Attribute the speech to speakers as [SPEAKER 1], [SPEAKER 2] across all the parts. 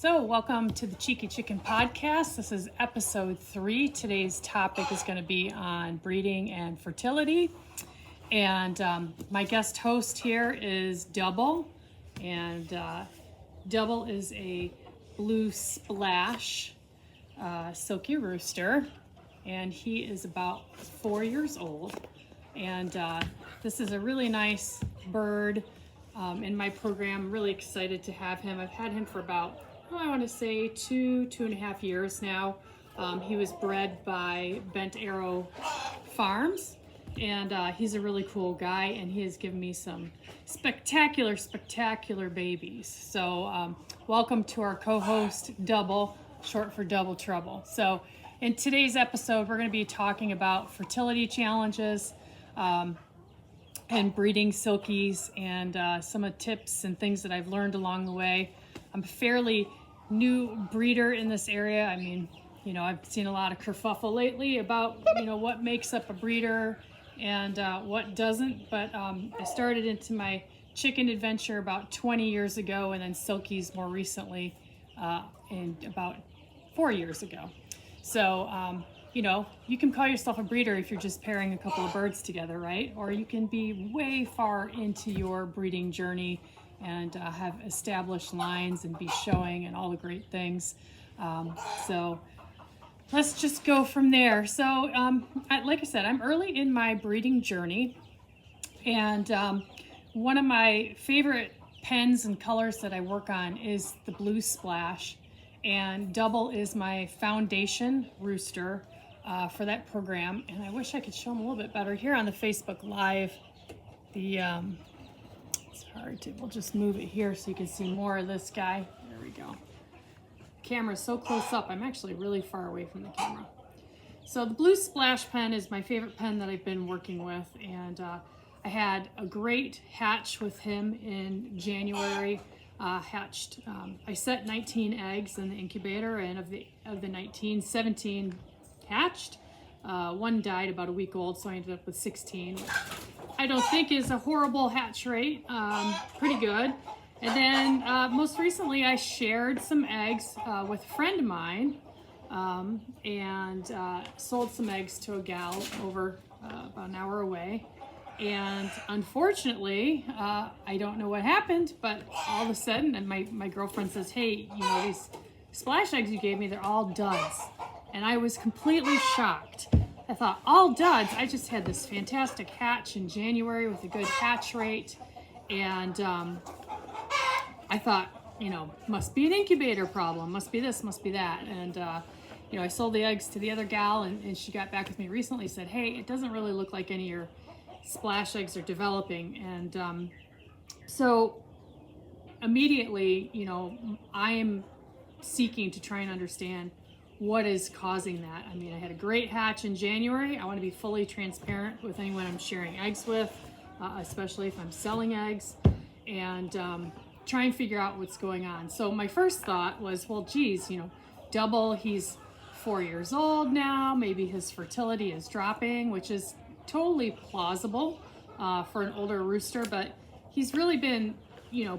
[SPEAKER 1] So welcome to the Cheeky Chicken Podcast. This is episode 3. Today's topic is going to be on breeding and fertility. And my guest host here is Double. And Double is a blue Splash Silkie rooster. And he is about 4 years old. And this is a really nice bird in my program. I'm really excited to have him. I've had him for about, I want to say 2.5 years now. He was bred by Bent Arrow Farms, and he's a really cool guy, and he has given me some spectacular babies. So welcome to our co-host, Double, short for Double Trouble. So in today's episode, we're going to be talking about fertility challenges, and breeding silkies, and some of tips and things that I've learned along the way. I'm a fairly new breeder in this area. I mean, I've seen a lot of kerfuffle lately about, what makes up a breeder and what doesn't. But I started into my chicken adventure about 20 years ago, and then silkies more recently, in about 4 years ago. So, you can call yourself a breeder if you're just pairing a couple of birds together, right? Or you can be way far into your breeding journey and have established lines and be showing and all the great things. So let's just go from there. So like I said, I'm early in my breeding journey, and one of my favorite pens and colors that I work on is the blue Splash, and Double is my foundation rooster for that program. And I wish I could show them a little bit better here on the Facebook Live. It's hard to, we'll just move it here so you can see more of this guy. There we go. Camera's so close up, I'm actually really far away from the camera. So the blue Splash pen is my favorite pen that I've been working with, and I had a great hatch with him in January. I set 19 eggs in the incubator, and of the 19, 17 hatched. One died about a week old, so I ended up with 16, which I don't think is a horrible hatch rate. Pretty good. And then most recently I shared some eggs with a friend of mine, and sold some eggs to a gal over about an hour away. And unfortunately, I don't know what happened, but all of a sudden, and my girlfriend says, hey, these Splash eggs you gave me, they're all duds. And I was completely shocked. I thought, all duds? I just had this fantastic hatch in January with a good hatch rate. And I thought, must be an incubator problem. Must be this, must be that. And, I sold the eggs to the other gal, and she got back with me recently, said, hey, it doesn't really look like any of your Splash eggs are developing. And so immediately, I am seeking to try and understand what is causing that. I mean, I had a great hatch in January. I want to be fully transparent with anyone I'm sharing eggs with, especially if I'm selling eggs, and try and figure out what's going on. So my first thought was, well, geez, Double, he's 4 years old now. Maybe his fertility is dropping, which is totally plausible for an older rooster, but he's really been,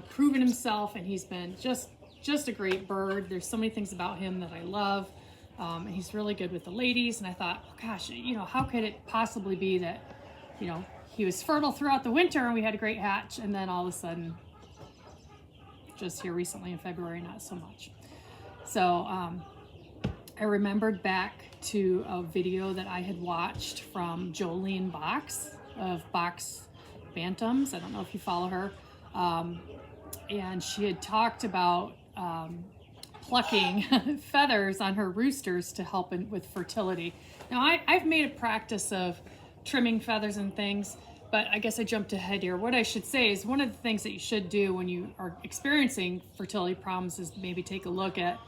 [SPEAKER 1] proven himself, and he's been just a great bird. There's so many things about him that I love. And he's really good with the ladies. And I thought, oh gosh, how could it possibly be that, he was fertile throughout the winter and we had a great hatch, and then all of a sudden, just here recently in February, not so much. So I remembered back to a video that I had watched from Jolene Box of Box Bantams. I don't know if you follow her. And she had talked about plucking feathers on her roosters to help with fertility. Now, I've made a practice of trimming feathers and things, but I guess I jumped ahead here. What I should say is one of the things that you should do when you are experiencing fertility problems is maybe take a look at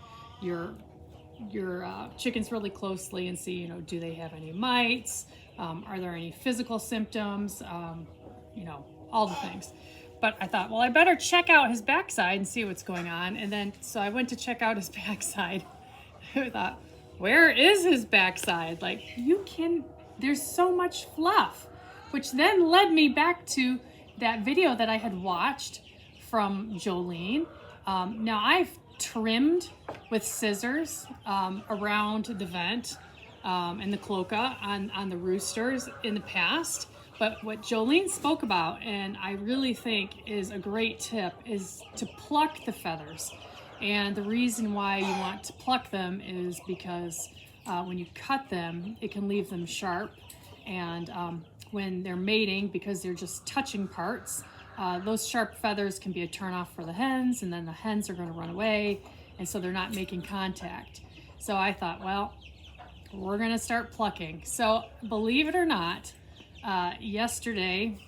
[SPEAKER 1] your chickens really closely and see, do they have any mites? Are there any physical symptoms? All the things. But I thought, well, I better check out his backside and see what's going on. And then, so I went to check out his backside. I thought, where is his backside? Like, there's so much fluff, which then led me back to that video that I had watched from Jolene. Now, I've trimmed with scissors around the vent and the cloaca on the roosters in the past. But what Jolene spoke about, and I really think is a great tip, is to pluck the feathers. And the reason why you want to pluck them is because when you cut them, it can leave them sharp. And when they're mating, because they're just touching parts, those sharp feathers can be a turnoff for the hens, and then the hens are going to run away, and so they're not making contact. So I thought, well, we're going to start plucking. So believe it or not, yesterday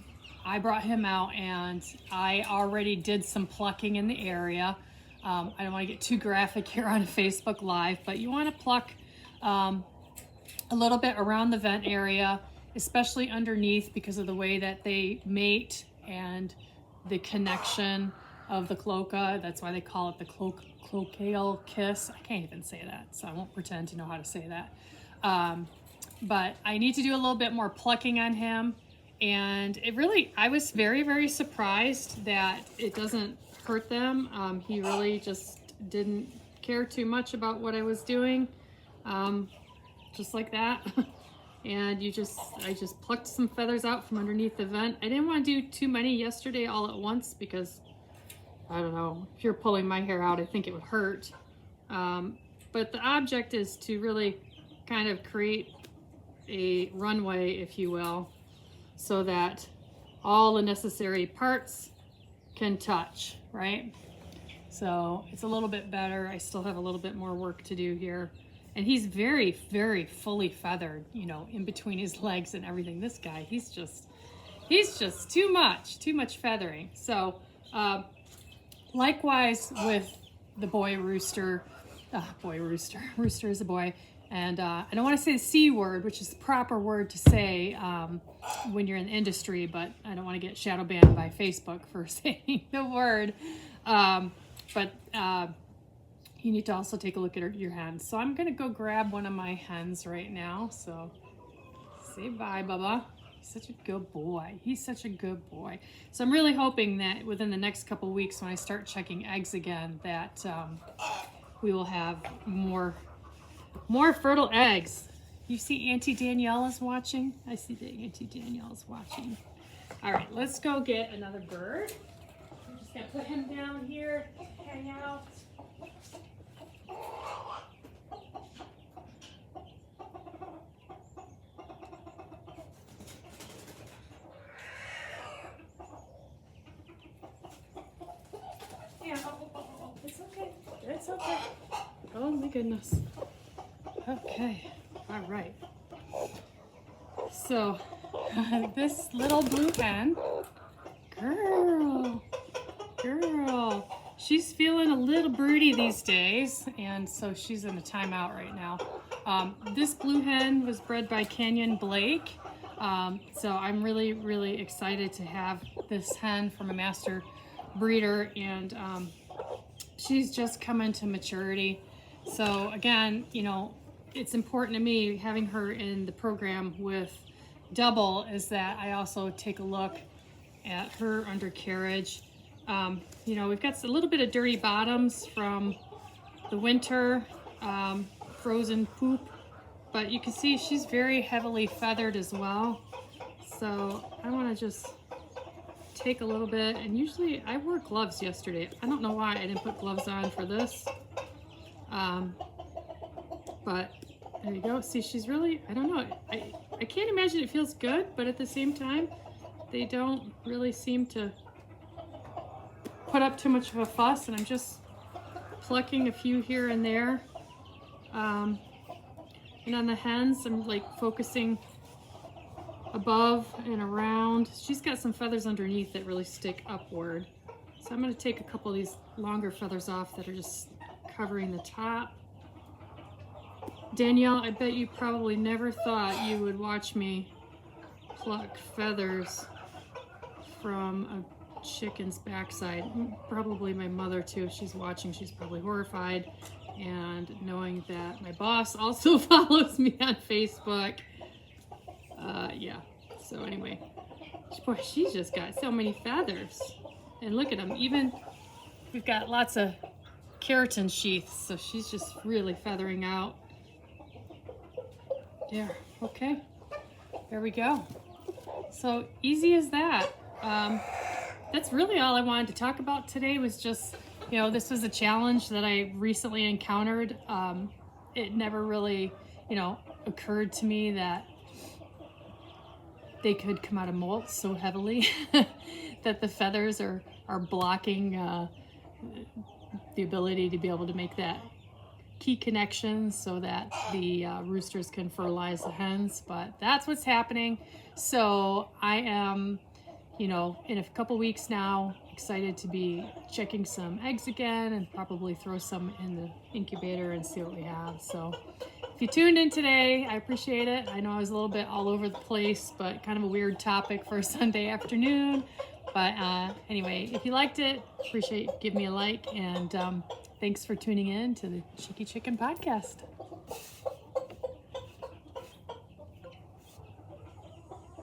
[SPEAKER 1] I brought him out and I already did some plucking in the area. I don't want to get too graphic here on Facebook Live, but you want to pluck a little bit around the vent area, especially underneath, because of the way that they mate and the connection of the cloaca. That's why they call it the Cloacal Kiss. I can't even say that, so I won't pretend to know how to say that. But I need to do a little bit more plucking on him. And it really, I was very, very surprised that it doesn't hurt them. He really just didn't care too much about what I was doing. Just like that. And I just plucked some feathers out from underneath the vent. I didn't want to do too many yesterday all at once because, I don't know, if you're pulling my hair out, I think it would hurt. But the object is to really kind of create a runway, if you will, so that all the necessary parts can touch, right? So it's a little bit better. I still have a little bit more work to do here. And he's very, very fully feathered, you know, in between his legs and everything. This guy, he's just too much feathering. So likewise with the boy rooster, rooster is a boy. And I don't want to say the C word, which is the proper word to say when you're in the industry, but I don't want to get shadow banned by Facebook for saying the word. But you need to also take a look at your hens. So I'm going to go grab one of my hens right now. So say bye, Bubba. He's such a good boy. He's such a good boy. So I'm really hoping that within the next couple weeks when I start checking eggs again, that we will have more fertile eggs. You see Auntie Danielle is watching? I see that Auntie Danielle is watching. All right, let's go get another bird. I'm just going to put him down here, hang out. Yeah, it's okay. It's okay. Oh my goodness. Okay, all right. So this little blue hen, girl, she's feeling a little broody these days, and so she's in a timeout right now. This blue hen was bred by Kenyon Blake, so I'm really, really excited to have this hen from a master breeder, and she's just coming to maturity. So again, you know, it's important to me having her in the program with double is that I also take a look at her undercarriage. You know, we've got a little bit of dirty bottoms from the winter, frozen poop, but you can see she's very heavily feathered as well. So I want to just take a little bit, and usually I wore gloves yesterday. I don't know why I didn't put gloves on for this. But there you go. See, she's really, I don't know. I can't imagine it feels good, but at the same time, they don't really seem to put up too much of a fuss, and I'm just plucking a few here and there. And on the hens, I'm like focusing above and around. She's got some feathers underneath that really stick upward. So I'm going to take a couple of these longer feathers off that are just covering the top. Danielle, I bet you probably never thought you would watch me pluck feathers from a chicken's backside. Probably my mother too. If she's watching, she's probably horrified. And knowing that my boss also follows me on Facebook. Yeah, so anyway, boy, she's just got so many feathers. And look at them, even we've got lots of keratin sheath, so she's just really feathering out. There, okay, there we go. So easy as that. That's really all I wanted to talk about today, was just, you know, this was a challenge that I recently encountered. It never really, you know, occurred to me that they could come out of molt so heavily that the feathers are blocking the ability to be able to make that key connection so that the roosters can fertilize the hens. But that's what's happening. So I am, you know, in a couple weeks now, excited to be checking some eggs again and probably throw some in the incubator and see what we have. So if you tuned in today, I appreciate it. I know I was a little bit all over the place, but kind of a weird topic for a Sunday afternoon. But anyway, if you liked it, appreciate you give me a like, and thanks for tuning in to the Cheeky Chicken Podcast.